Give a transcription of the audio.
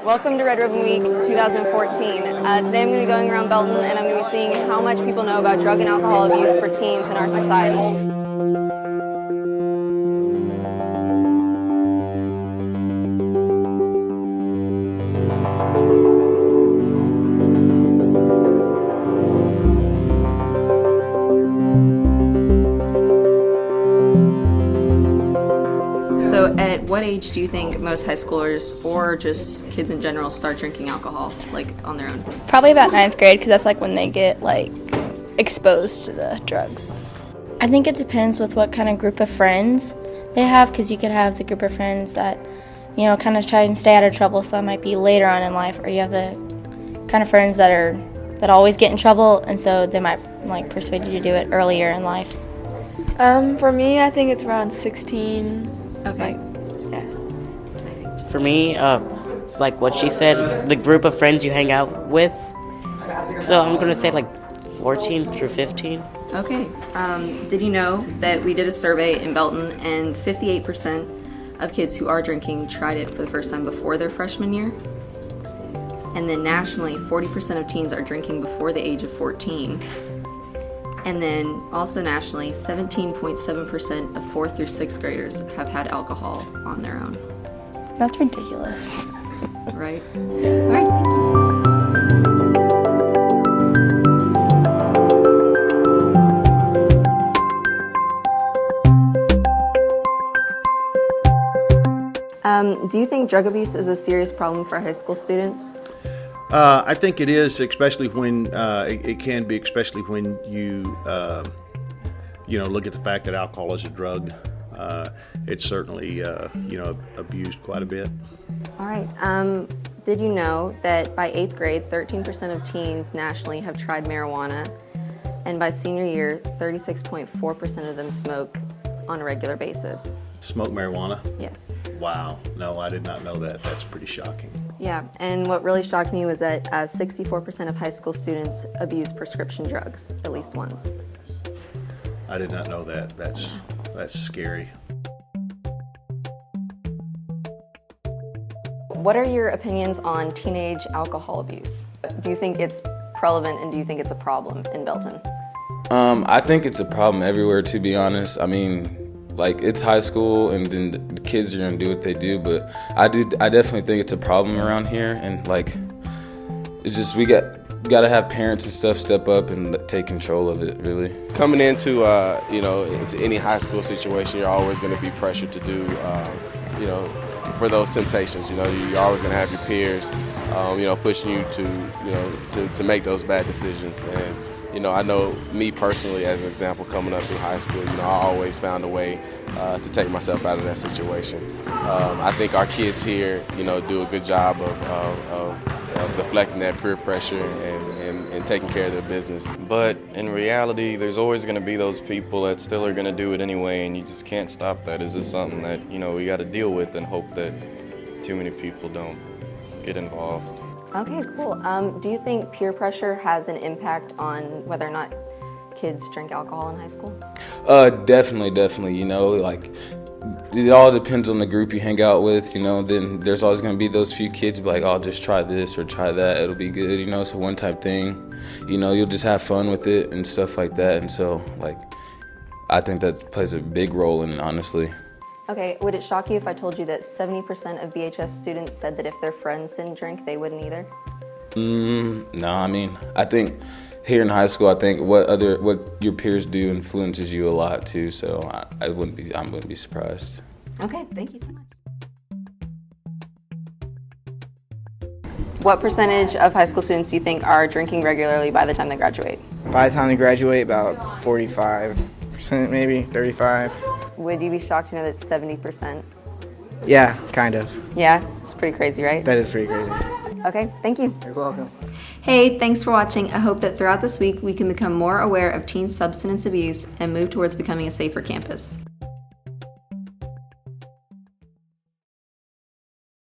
Welcome to Red Ribbon Week 2014. Today I'm going to be going around Belton and I'm going to be seeing how much people know about drug and alcohol abuse for teens in our society. So at what age do you think most high schoolers or just kids in general start drinking alcohol, like on their own? Probably about 9th grade, because that's like when they get exposed to the drugs. I think it depends with what kind of group of friends they have, because you could have the group of friends that, kind of try and stay out of trouble, so that might be later on in life, or you have the kind of friends that always get in trouble, and so they might persuade you to do it earlier in life. For me, I think it's around 16. Okay. For me, it's like what she said, the group of friends you hang out with. So I'm going to say 14 through 15. Okay. Did you know that we did a survey in Belton and 58% of kids who are drinking tried it for the first time before their freshman year? And then nationally, 40% of teens are drinking before the age of 14. And then also nationally, 17.7% of 4th through 6th graders have had alcohol on their own. That's ridiculous. Right? All right, thank you. Do you think drug abuse is a serious problem for high school students? I think it is, especially when it can be, especially when you look at the fact that alcohol is a drug. It's certainly abused quite a bit. All right. Did you know that by 8th grade, 13% of teens nationally have tried marijuana, and by senior year, 36.4% of them smoke on a regular basis? Smoke marijuana? Yes. Wow. No, I did not know that. That's pretty shocking. Yeah, and what really shocked me was that 64% of high school students abuse prescription drugs at least once. I did not know that. That's scary. What are your opinions on teenage alcohol abuse? Do you think it's prevalent and do you think it's a problem in Belton? I think it's a problem everywhere, to be honest. I mean, it's high school, and then the kids are gonna do what they do. But I definitely think it's a problem around here, and it's just we gotta have parents and stuff step up and take control of it. Really, coming into into any high school situation, you're always gonna be pressured to do for those temptations. You're always gonna have your peers, pushing you to make those bad decisions. And I know me personally, as an example, coming up through high school, I always found a way to take myself out of that situation. I think our kids here, do a good job of deflecting that peer pressure and taking care of their business. But in reality, there's always going to be those people that still are going to do it anyway, and you just can't stop that. It's just something that, we got to deal with and hope that too many people don't get involved. Okay, cool. Do you think peer pressure has an impact on whether or not kids drink alcohol in high school? Definitely. It all depends on the group you hang out with, then there's always going to be those few kids I'll just try this or try that, it'll be good, it's a one-time thing, you'll just have fun with it and stuff like that, and so, I think that plays a big role in it, honestly. Okay, would it shock you if I told you that 70% of BHS students said that if their friends didn't drink, they wouldn't either? No, I think here in high school, I think what your peers do influences you a lot too, so I wouldn't be surprised. Okay, thank you so much. What percentage of high school students do you think are drinking regularly by the time they graduate? By the time they graduate, about 45%, maybe 35%. Would you be shocked to know that it's 70%? Yeah, kind of. Yeah, it's pretty crazy, right? That is pretty crazy. Okay, thank you. You're welcome. Hey, thanks for watching. I hope that throughout this week we can become more aware of teen substance abuse and move towards becoming a safer campus.